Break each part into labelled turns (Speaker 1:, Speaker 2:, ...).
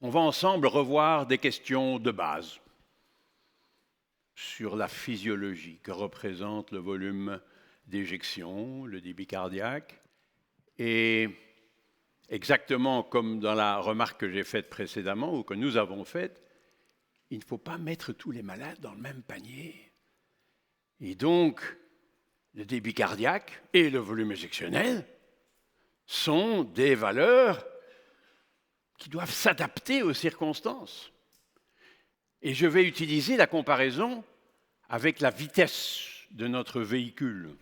Speaker 1: on va ensemble revoir des questions de base sur la physiologie que représente le volume d'éjection, le débit cardiaque. Et exactement comme dans la remarque que j'ai faite précédemment ou que nous avons faite, il ne faut pas mettre tous les malades dans le même panier. Et donc, le débit cardiaque et le volume éjectionnel sont des valeurs qui doivent s'adapter aux circonstances. Et je vais utiliser la comparaison avec la vitesse de notre véhicule.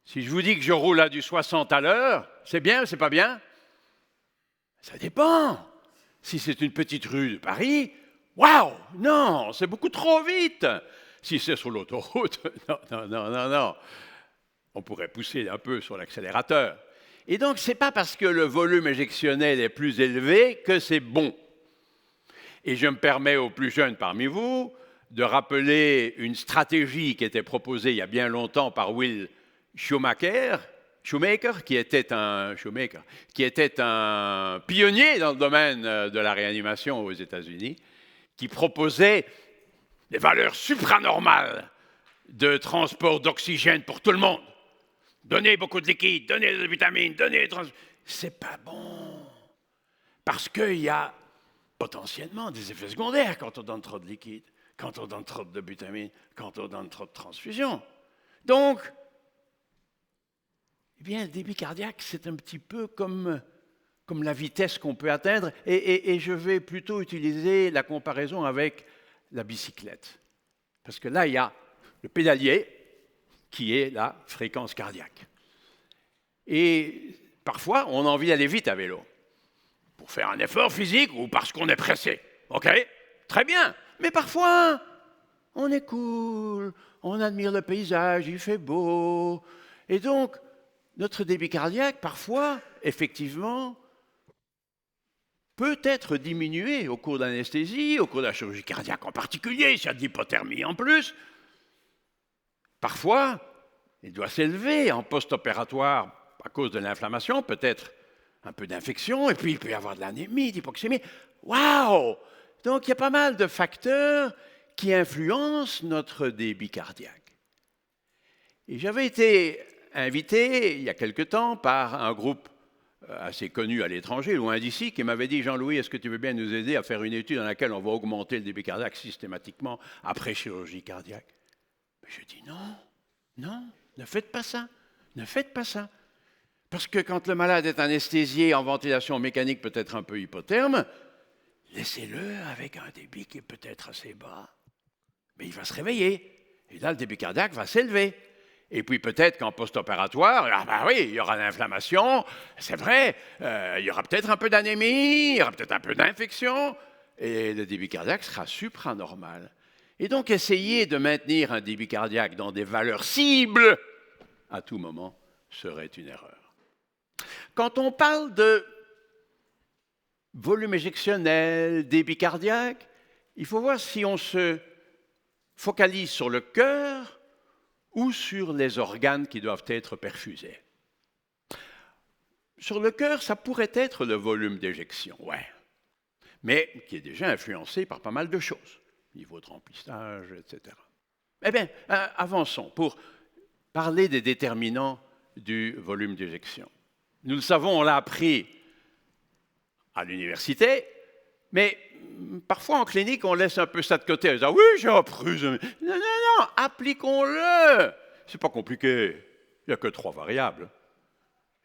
Speaker 1: Si je vous dis que je roule à du 60 à l'heure, c'est bien ou c'est pas bien? Ça dépend. Si c'est une petite rue de Paris, waouh, non, c'est beaucoup trop vite. Si c'est sur l'autoroute, non. On pourrait pousser un peu sur l'accélérateur. Et donc, ce n'est pas parce que le volume éjectionnel est plus élevé que c'est bon. Et je me permets aux plus jeunes parmi vous de rappeler une stratégie qui était proposée il y a bien longtemps par Will Schumacher, qui était un pionnier dans le domaine de la réanimation aux États-Unis, qui proposait des valeurs supranormales de transport d'oxygène pour tout le monde. Donnez beaucoup de liquide, donnez des vitamines, donnez des c'est pas bon. Parce qu'il y a potentiellement des effets secondaires quand on donne trop de liquide, quand on donne trop de vitamines, quand on donne trop de transfusions. Donc, eh bien, le débit cardiaque, c'est un petit peu comme la vitesse qu'on peut atteindre. Et je vais plutôt utiliser la comparaison avec la bicyclette. Parce que là, il y a le pédalier, qui est la fréquence cardiaque. Et parfois, on a envie d'aller vite à vélo, pour faire un effort physique ou parce qu'on est pressé. OK? Très bien. Mais parfois, on est cool, on admire le paysage, il fait beau. Et donc, notre débit cardiaque, parfois, effectivement, peut être diminué au cours de l'anesthésie, au cours de la chirurgie cardiaque en particulier, s'il y a de l'hypothermie en plus. Parfois, il doit s'élever en post-opératoire à cause de l'inflammation, peut-être un peu d'infection, et puis il peut y avoir de l'anémie, d'hypoxémie. Waouh! Donc, il y a pas mal de facteurs qui influencent notre débit cardiaque. Et j'avais été invité, il y a quelque temps, par un groupe assez connu à l'étranger, loin d'ici, qui m'avait dit « Jean-Louis, est-ce que tu veux bien nous aider à faire une étude dans laquelle on va augmenter le débit cardiaque systématiquement après chirurgie cardiaque ?» Je dis non, ne faites pas ça, ne faites pas ça. Parce que quand le malade est anesthésié en ventilation mécanique, peut-être un peu hypotherme, laissez-le avec un débit qui est peut-être assez bas. Mais il va se réveiller. Et là, le débit cardiaque va s'élever. Et puis peut-être qu'en post-opératoire, il y aura l'inflammation, c'est vrai, il y aura peut-être un peu d'anémie, il y aura peut-être un peu d'infection, et le débit cardiaque sera supranormal. Et donc, essayer de maintenir un débit cardiaque dans des valeurs cibles à tout moment serait une erreur. Quand on parle de volume éjectionnel, débit cardiaque, il faut voir si on se focalise sur le cœur ou sur les organes qui doivent être perfusés. Sur le cœur, ça pourrait être le volume d'éjection, ouais, mais qui est déjà influencé par pas mal de choses. Niveau de remplissage, etc. Eh bien, avançons pour parler des déterminants du volume d'éjection. Nous le savons, on l'a appris à l'université, mais parfois en clinique, on laisse un peu ça de côté. On dit « Oui, j'ai appris. » Non, appliquons-le. C'est pas compliqué. Il n'y a que 3 variables.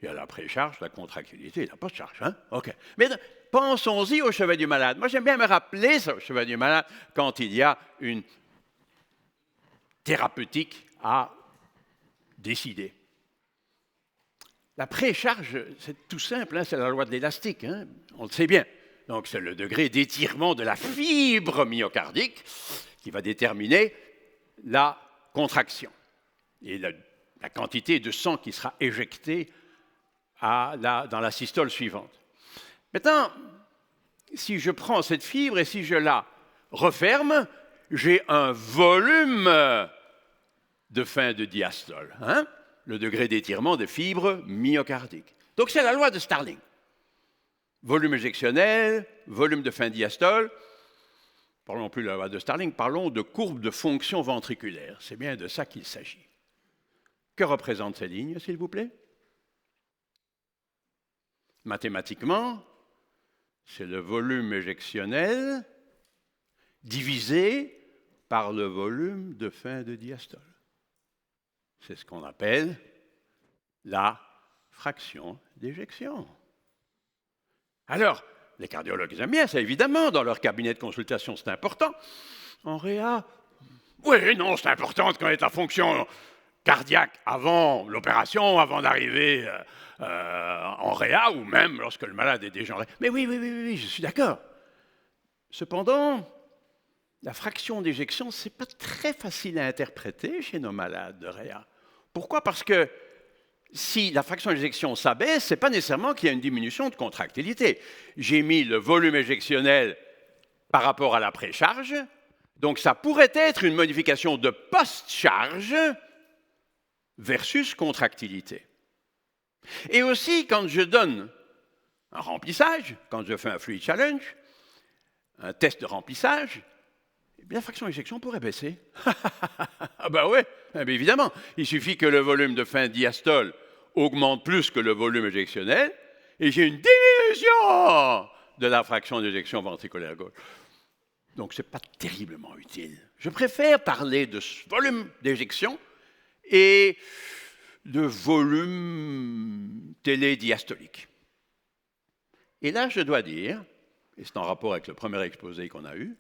Speaker 1: Il y a la précharge, la contractilité et la post-charge. Hein? OK. Mais pensons-y au chevet du malade. Moi, j'aime bien me rappeler ça au chevet du malade quand il y a une thérapeutique à décider. La précharge, c'est tout simple, hein, c'est la loi de l'élastique, hein, on le sait bien. Donc, c'est le degré d'étirement de la fibre myocardique qui va déterminer la contraction et la quantité de sang qui sera éjectée dans la systole suivante. Maintenant, si je prends cette fibre et si je la referme, j'ai un volume de fin de diastole, hein? Le degré d'étirement de fibre myocardique. Donc c'est la loi de Starling. volume éjectionnel, volume de fin diastole. Parlons plus de la loi de Starling, parlons de courbe de fonction ventriculaire. C'est bien de ça qu'il s'agit. Que représentent ces lignes, s'il vous plaît? Mathématiquement, c'est le volume éjectionnel divisé par le volume de fin de diastole. C'est ce qu'on appelle la fraction d'éjection. Alors, les cardiologues aiment bien ça, évidemment, dans leur cabinet de consultation, c'est important. En réa, oui, non, c'est important de connaître la fonction cardiaque avant l'opération, avant d'arriver en réa, ou même lorsque le malade est déjà en réa. Mais oui, je suis d'accord. Cependant, la fraction d'éjection, ce n'est pas très facile à interpréter chez nos malades de réa. Pourquoi? Parce que si la fraction d'éjection s'abaisse, ce n'est pas nécessairement qu'il y a une diminution de contractilité. J'ai mis le volume éjectionnel par rapport à la précharge, donc ça pourrait être une modification de post-charge versus contractilité. Et aussi, quand je donne un remplissage, quand je fais un fluid challenge, un test de remplissage, eh bien, la fraction d'éjection pourrait baisser. Ah ben oui, évidemment. Il suffit que le volume de fin diastole augmente plus que le volume éjectionnel et j'ai une diminution de la fraction d'éjection ventriculaire gauche. Donc, ce n'est pas terriblement utile. Je préfère parler de ce volume d'éjection et de volume télédiastolique. Et là, je dois dire, et c'est en rapport avec le premier exposé qu'on a eu,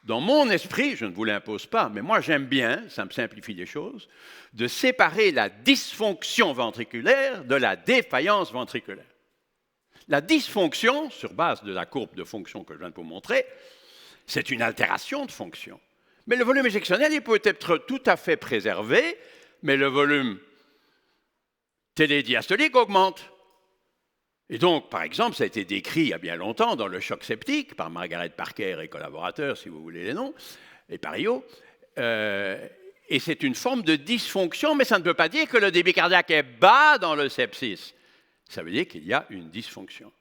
Speaker 1: dans mon esprit, je ne vous l'impose pas, mais moi j'aime bien, ça me simplifie les choses, de séparer la dysfonction ventriculaire de la défaillance ventriculaire. La dysfonction, sur base de la courbe de fonction que je viens de vous montrer, c'est une altération de fonction. Mais le volume éjectionnel, il peut être tout à fait préservé, mais le volume télédiastolique augmente. Et donc, par exemple, ça a été décrit il y a bien longtemps dans le choc septique par Margaret Parker et collaborateurs, si vous voulez les noms, et Pario. Et c'est une forme de dysfonction, mais ça ne veut pas dire que le débit cardiaque est bas dans le sepsis. Ça veut dire qu'il y a une dysfonction.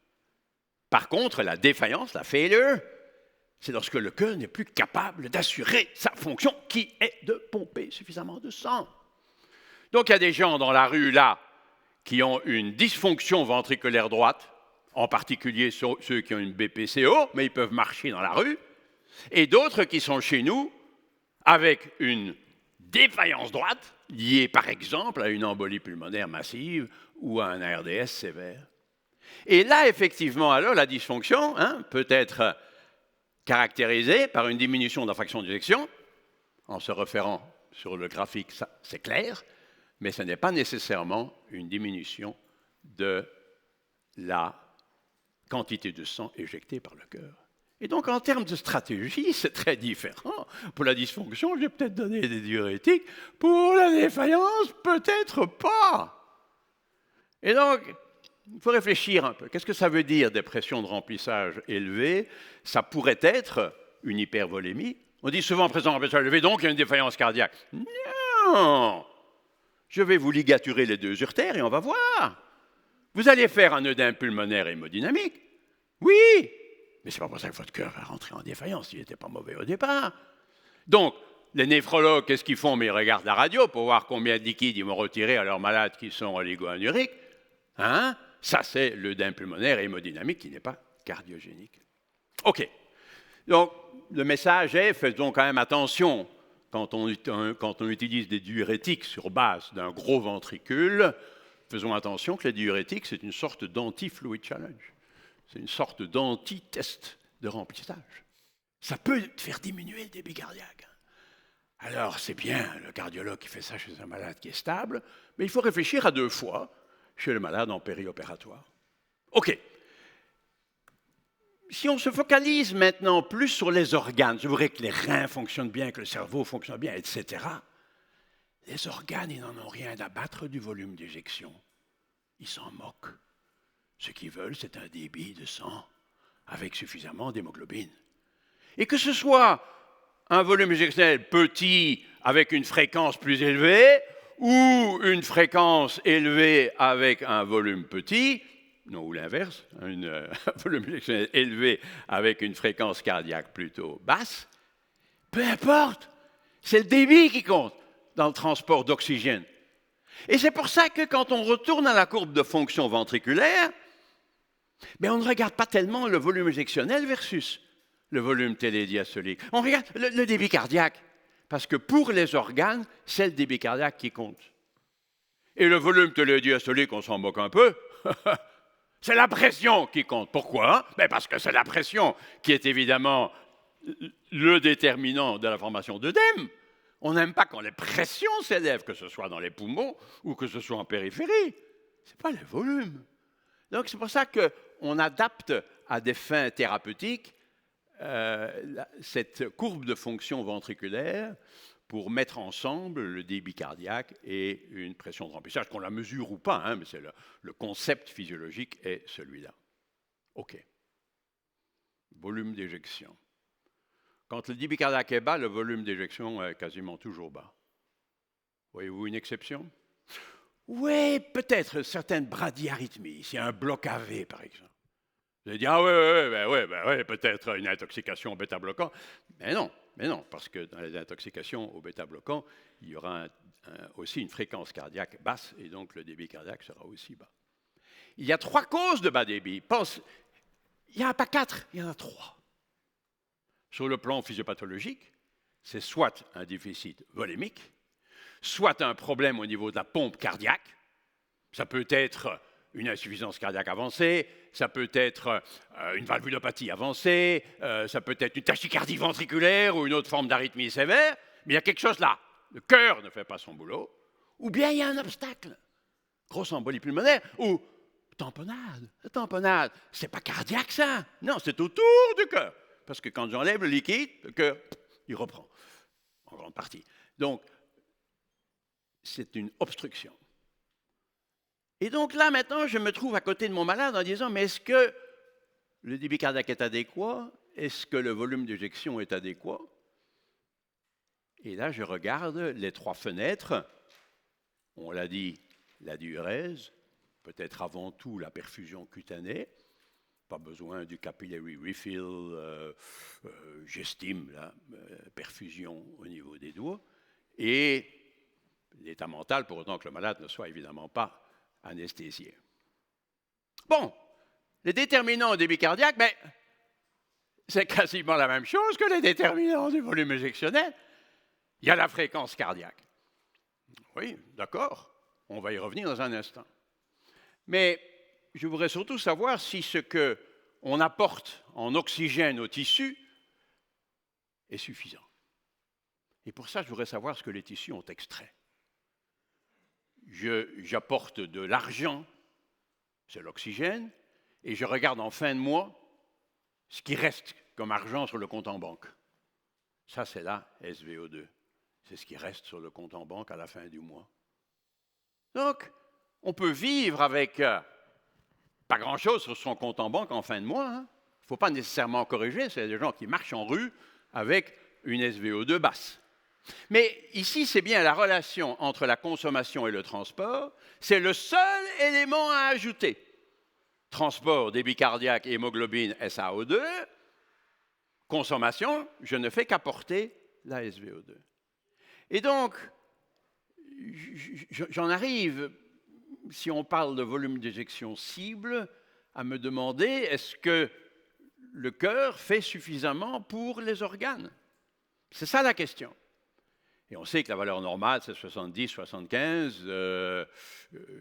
Speaker 1: Par contre, la défaillance, la failure, c'est lorsque le cœur n'est plus capable d'assurer sa fonction qui est de pomper suffisamment de sang. Donc, il y a des gens dans la rue, là, qui ont une dysfonction ventriculaire droite, en particulier ceux qui ont une BPCO, mais ils peuvent marcher dans la rue, et d'autres qui sont chez nous avec une défaillance droite, liée par exemple à une embolie pulmonaire massive ou à un ARDS sévère. Et là, effectivement, alors, la dysfonction peut être caractérisée par une diminution de la fraction d'éjection, en se référant sur le graphique, ça, c'est clair, mais ce n'est pas nécessairement une diminution de la quantité de sang éjecté par le cœur. Et donc, en termes de stratégie, c'est très différent. Pour la dysfonction, j'ai peut-être donné des diurétiques. Pour la défaillance, peut-être pas. Et donc, il faut réfléchir un peu. Qu'est-ce que ça veut dire, des pressions de remplissage élevées? Ça pourrait être une hypervolémie. On dit souvent pression de remplissage élevée, donc il y a une défaillance cardiaque. Non! Je vais vous ligaturer les deux urtères et on va voir. Vous allez faire un œdème pulmonaire hémodynamique. Oui, mais ce n'est pas pour ça que votre cœur va rentrer en défaillance. Il n'était pas mauvais au départ. Donc, les néphrologues, qu'est-ce qu'ils font? Mais ils regardent la radio pour voir combien de liquide ils vont retirer à leurs malades qui sont oligo-anuriques. Ça, c'est l'œdème pulmonaire hémodynamique qui n'est pas cardiogénique. OK. Donc, le message est, faisons quand même attention. Quand on utilise des diurétiques sur base d'un gros ventricule, faisons attention que les diurétiques, c'est une sorte d'anti-fluid challenge. C'est une sorte d'anti-test de remplissage. Ça peut faire diminuer le débit cardiaque. Alors, c'est bien le cardiologue qui fait ça chez un malade qui est stable, mais il faut réfléchir à 2 fois chez le malade en périopératoire. OK. Si on se focalise maintenant plus sur les organes, je voudrais que les reins fonctionnent bien, que le cerveau fonctionne bien, etc. Les organes, ils n'en ont rien à battre du volume d'éjection. Ils s'en moquent. Ce qu'ils veulent, c'est un débit de sang avec suffisamment d'hémoglobine. Et que ce soit un volume éjectionnel petit avec une fréquence plus élevée ou une fréquence élevée avec un volume petit, non, ou l'inverse, un volume éjectionnel élevé avec une fréquence cardiaque plutôt basse, peu importe, c'est le débit qui compte dans le transport d'oxygène. Et c'est pour ça que quand on retourne à la courbe de fonction ventriculaire, mais on ne regarde pas tellement le volume éjectionnel versus le volume télédiastolique. On regarde le débit cardiaque, parce que pour les organes, c'est le débit cardiaque qui compte. Et le volume télédiastolique, on s'en moque un peu. C'est la pression qui compte. Pourquoi? Parce que c'est la pression qui est évidemment le déterminant de la formation d'œdème. On n'aime pas quand les pressions s'élèvent, que ce soit dans les poumons ou que ce soit en périphérie. Ce n'est pas le volume. Donc c'est pour ça qu'on adapte à des fins thérapeutiques cette courbe de fonction ventriculaire pour mettre ensemble le débit cardiaque et une pression de remplissage, qu'on la mesure ou pas, hein, mais c'est le concept physiologique est celui-là. OK. Volume d'éjection. Quand le débit cardiaque est bas, le volume d'éjection est quasiment toujours bas. Voyez-vous une exception? Oui, peut-être certaines bradyarrhythmies, s'il y a un bloc AV par exemple. Vous allez dire, ah ouais, peut-être une intoxication au bêta-bloquant. Mais non, parce que dans les intoxications au bêta-bloquant, il y aura aussi une fréquence cardiaque basse et donc le débit cardiaque sera aussi bas. Il y a 3 causes de bas débit. Il n'y en a pas 4, il y en a 3. Sur le plan physiopathologique, c'est soit un déficit volémique, soit un problème au niveau de la pompe cardiaque. Ça peut être une insuffisance cardiaque avancée, ça peut être une valvulopathie avancée, ça peut être une tachycardie ventriculaire ou une autre forme d'arythmie sévère, mais il y a quelque chose là. Le cœur ne fait pas son boulot, ou bien il y a un obstacle, grosse embolie pulmonaire, ou tamponnade. La tamponnade, c'est pas cardiaque ça, non, c'est autour du cœur. Parce que quand j'enlève le liquide, le cœur, il reprend, en grande partie. Donc, c'est une obstruction. Et donc là, maintenant, je me trouve à côté de mon malade en disant, mais est-ce que le débit cardiaque est adéquat? Est-ce que le volume d'éjection est adéquat? Et là, je regarde les 3 fenêtres. On l'a dit, la diurèse, peut-être avant tout la perfusion cutanée. Pas besoin du capillary refill, j'estime la perfusion au niveau des doigts. Et l'état mental, pour autant que le malade ne soit évidemment pas anesthésié. Bon, les déterminants au débit cardiaque, c'est quasiment la même chose que les déterminants du volume éjectionnel. Il y a la fréquence cardiaque. Oui, d'accord, on va y revenir dans un instant. Mais je voudrais surtout savoir si ce qu'on apporte en oxygène au tissu est suffisant. Et pour ça, je voudrais savoir ce que les tissus ont extrait. J'apporte de l'argent, c'est l'oxygène, et je regarde en fin de mois ce qui reste comme argent sur le compte en banque. Ça, c'est la SVO2. C'est ce qui reste sur le compte en banque à la fin du mois. Donc, on peut vivre avec pas grand-chose sur son compte en banque en fin de mois. Il ne faut pas nécessairement corriger, c'est des gens qui marchent en rue avec une SVO2 basse. Mais ici, c'est bien la relation entre la consommation et le transport. C'est le seul élément à ajouter. Transport, débit cardiaque, hémoglobine, SaO2. Consommation, je ne fais qu'apporter la SVO2. Et donc, j'en arrive, si on parle de volume d'éjection cible, à me demander est-ce que le cœur fait suffisamment pour les organes? C'est ça la question. Et on sait que la valeur normale, c'est 70, 75.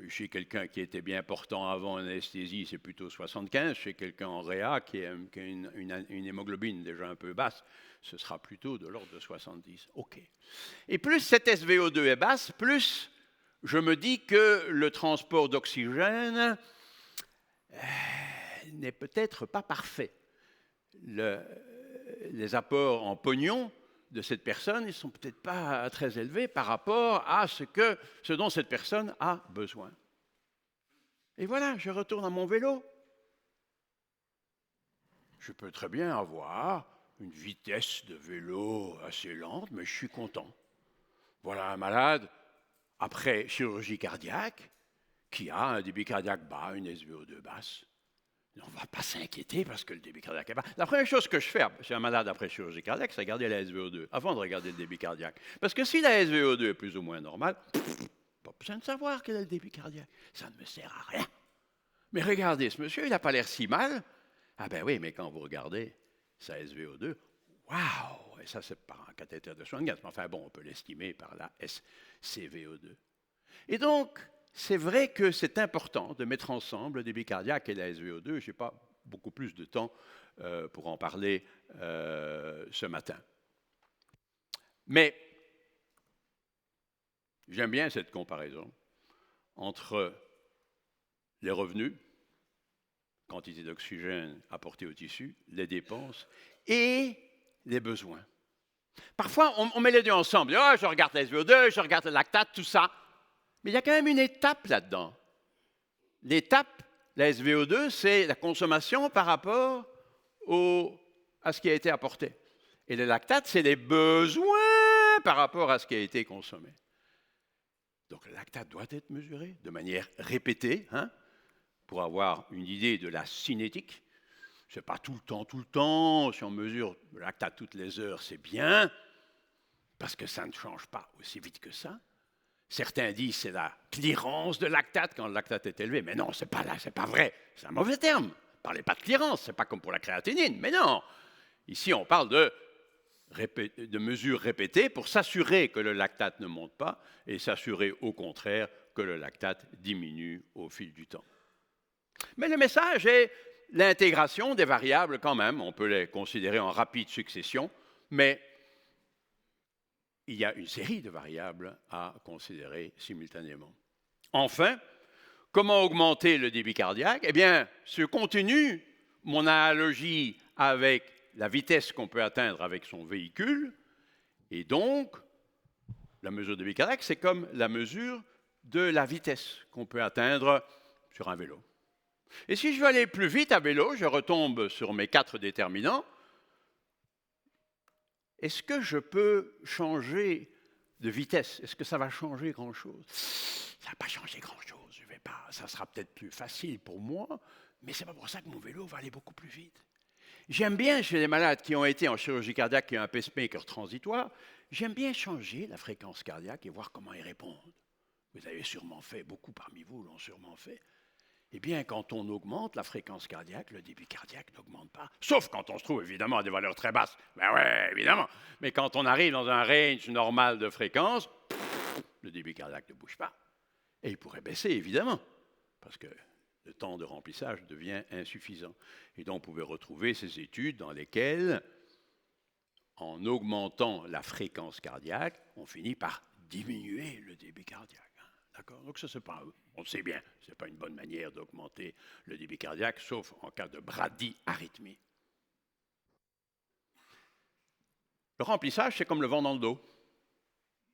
Speaker 1: Chez quelqu'un qui était bien portant avant anesthésie, c'est plutôt 75. Chez quelqu'un en réa qui a une hémoglobine déjà un peu basse, ce sera plutôt de l'ordre de 70. OK. Et plus cette SVO2 est basse, plus je me dis que le transport d'oxygène n'est peut-être pas parfait. Les apports en pognon de cette personne, ils ne sont peut-être pas très élevés par rapport à ce dont cette personne a besoin. Et voilà, je retourne à mon vélo. Je peux très bien avoir une vitesse de vélo assez lente, mais je suis content. Voilà un malade, après chirurgie cardiaque, qui a un débit cardiaque bas, une SVO2 basse. On ne va pas s'inquiéter parce que le débit cardiaque est bas. La première chose que je fais chez un malade après chirurgie cardiaque, c'est regarder la SVO2 avant de regarder le débit cardiaque. Parce que si la SVO2 est plus ou moins normale, pas besoin de savoir quel est le débit cardiaque. Ça ne me sert à rien. Mais regardez, ce monsieur, il n'a pas l'air si mal. Ah ben oui, mais quand vous regardez sa SVO2, waouh! Et ça, c'est par un cathéter de Schwann-Ganz. Mais enfin bon, on peut l'estimer par la SCVO2. Et donc, c'est vrai que c'est important de mettre ensemble le débit cardiaque et la SVO2. Je n'ai pas beaucoup plus de temps pour en parler ce matin. Mais j'aime bien cette comparaison entre les revenus, quantité d'oxygène apportée au tissu, les dépenses et les besoins. Parfois, on met les deux ensemble. Oh, je regarde la SVO2, je regarde le lactate, tout ça. Mais il y a quand même une étape là-dedans. L'étape, la SVO2, c'est la consommation par rapport à ce qui a été apporté. Et le lactate, c'est les besoins par rapport à ce qui a été consommé. Donc le lactate doit être mesuré de manière répétée, pour avoir une idée de la cinétique. Ce n'est pas tout le temps. Si on mesure le lactate toutes les heures, c'est bien, parce que ça ne change pas aussi vite que ça. Certains disent que c'est la clearance de lactate quand le lactate est élevé. Mais non, ce n'est pas vrai. C'est un mauvais terme. Ne parlez pas de clearance, ce n'est pas comme pour la créatinine. Mais non, ici on parle de mesures répétées pour s'assurer que le lactate ne monte pas et s'assurer au contraire que le lactate diminue au fil du temps. Mais le message est l'intégration des variables quand même. On peut les considérer en rapide succession, mais il y a une série de variables à considérer simultanément. Enfin, comment augmenter le débit cardiaque? Eh bien, je continue mon analogie avec la vitesse qu'on peut atteindre avec son véhicule, et donc, la mesure de débit cardiaque, c'est comme la mesure de la vitesse qu'on peut atteindre sur un vélo. Et si je veux aller plus vite à vélo, je retombe sur mes 4 déterminants. Est-ce que je peux changer de vitesse? Est-ce que ça va changer grand-chose? Ça ne va pas changer grand-chose. Je vais pas. Ça sera peut-être plus facile pour moi, mais ce n'est pas pour ça que mon vélo va aller beaucoup plus vite. J'aime bien, chez les malades qui ont été en chirurgie cardiaque et un pacemaker transitoire, j'aime bien changer la fréquence cardiaque et voir comment ils répondent. Vous avez sûrement fait, beaucoup parmi vous l'ont sûrement fait. Eh bien, quand on augmente la fréquence cardiaque, le débit cardiaque n'augmente pas. Sauf quand on se trouve évidemment à des valeurs très basses. Ben ouais, évidemment. Mais quand on arrive dans un range normal de fréquence, le débit cardiaque ne bouge pas. Et il pourrait baisser, évidemment, parce que le temps de remplissage devient insuffisant. Et donc, vous pouvez retrouver ces études dans lesquelles, en augmentant la fréquence cardiaque, on finit par diminuer le débit cardiaque. D'accord? Donc ça, c'est pas, on sait bien, ce n'est pas une bonne manière d'augmenter le débit cardiaque, sauf en cas de bradyarythmie. Le remplissage, c'est comme le vent dans le dos.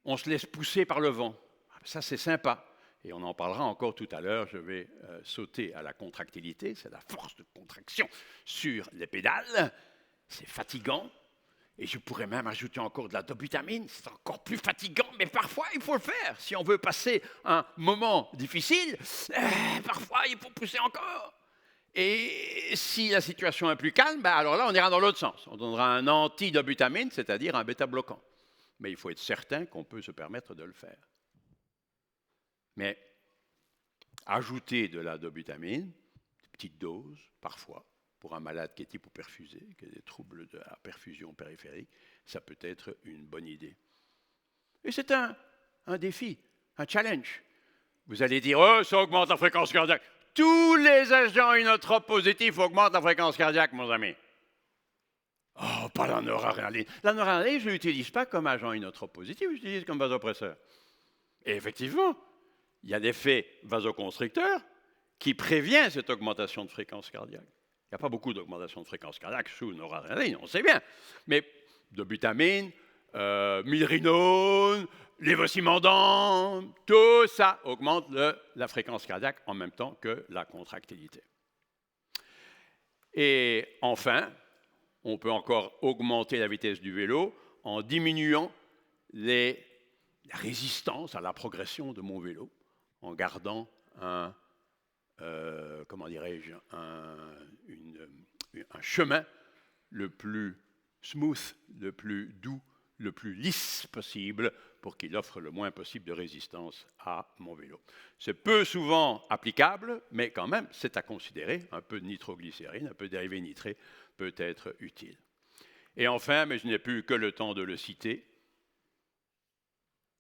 Speaker 1: On se laisse pousser par le vent. Ça, c'est sympa. Et on en parlera encore tout à l'heure. Je vais sauter à la contractilité. C'est la force de contraction sur les pédales. C'est fatigant. Et je pourrais même ajouter encore de la dobutamine, c'est encore plus fatigant, mais parfois il faut le faire. Si on veut passer un moment difficile, parfois il faut pousser encore. Et si la situation est plus calme, alors là on ira dans l'autre sens. On donnera un anti-dobutamine, c'est-à-dire un bêta-bloquant. Mais il faut être certain qu'on peut se permettre de le faire. Mais ajouter de la dobutamine, de petites doses, parfois, pour un malade qui est hypoperfusé, qui a des troubles de la perfusion périphérique, ça peut être une bonne idée. Et c'est un défi, un challenge. Vous allez dire, oh, ça augmente la fréquence cardiaque. Tous les agents inotropes positifs augmentent la fréquence cardiaque, mon ami. Oh, pas la noradrénaline. La noradrénaline, je ne l'utilise pas comme agent inotrope positif, je l'utilise comme vasopresseur. Et effectivement, il y a l'effet vasoconstricteur qui prévient cette augmentation de fréquence cardiaque. Il n'y a pas beaucoup d'augmentation de fréquence cardiaque sous noradrénaline, on sait bien. Mais dobutamine, milrinone, lévocimandane, tout ça augmente la fréquence cardiaque en même temps que la contractilité. Et enfin, on peut encore augmenter la vitesse du vélo en diminuant la résistance à la progression de mon vélo, en gardant comment dirais-je, un chemin le plus smooth, le plus doux, le plus lisse possible pour qu'il offre le moins possible de résistance à mon vélo. C'est peu souvent applicable, mais quand même, c'est à considérer. Un peu de nitroglycérine, un peu de dérivé nitré peut être utile. Et enfin, mais je n'ai plus que le temps de le citer,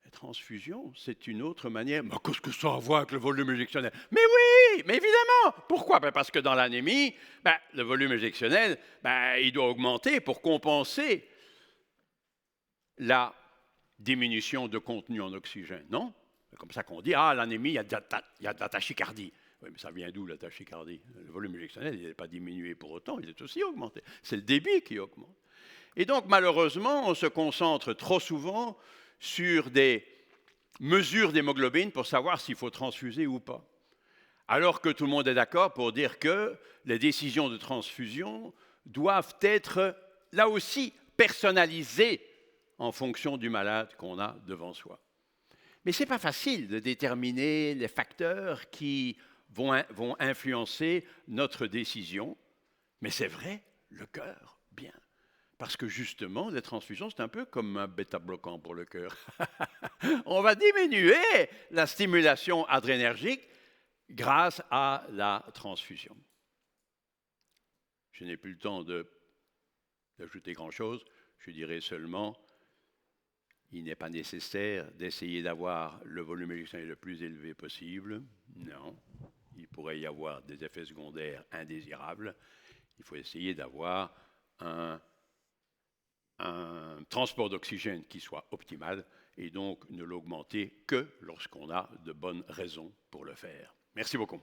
Speaker 1: la transfusion, c'est une autre manière. Mais qu'est-ce que ça a à voir avec le volume injectionnel? Mais oui, mais évidemment. Pourquoi? Parce que dans l'anémie, le volume injectionnel, il doit augmenter pour compenser la diminution de contenu en oxygène, non? C'est comme ça qu'on dit, l'anémie, il y a de la tachycardie. Oui, mais ça vient d'où la tachycardie? Le volume injectionnel, il n'est pas diminué pour autant, il est aussi augmenté. C'est le débit qui augmente. Et donc, malheureusement, on se concentre trop souvent sur des mesures d'hémoglobine pour savoir s'il faut transfuser ou pas. Alors que tout le monde est d'accord pour dire que les décisions de transfusion doivent être, là aussi, personnalisées en fonction du malade qu'on a devant soi. Mais ce n'est pas facile de déterminer les facteurs qui vont influencer notre décision. Mais c'est vrai, le cœur, bien. Parce que justement, les transfusions, c'est un peu comme un bêta-bloquant pour le cœur. On va diminuer la stimulation adrénergique grâce à la transfusion. Je n'ai plus le temps d'ajouter grand-chose. Je dirais seulement, il n'est pas nécessaire d'essayer d'avoir le volume injectionnel le plus élevé possible. Non, il pourrait y avoir des effets secondaires indésirables. Il faut essayer d'avoir un transport d'oxygène qui soit optimal et donc ne l'augmenter que lorsqu'on a de bonnes raisons pour le faire. Merci beaucoup.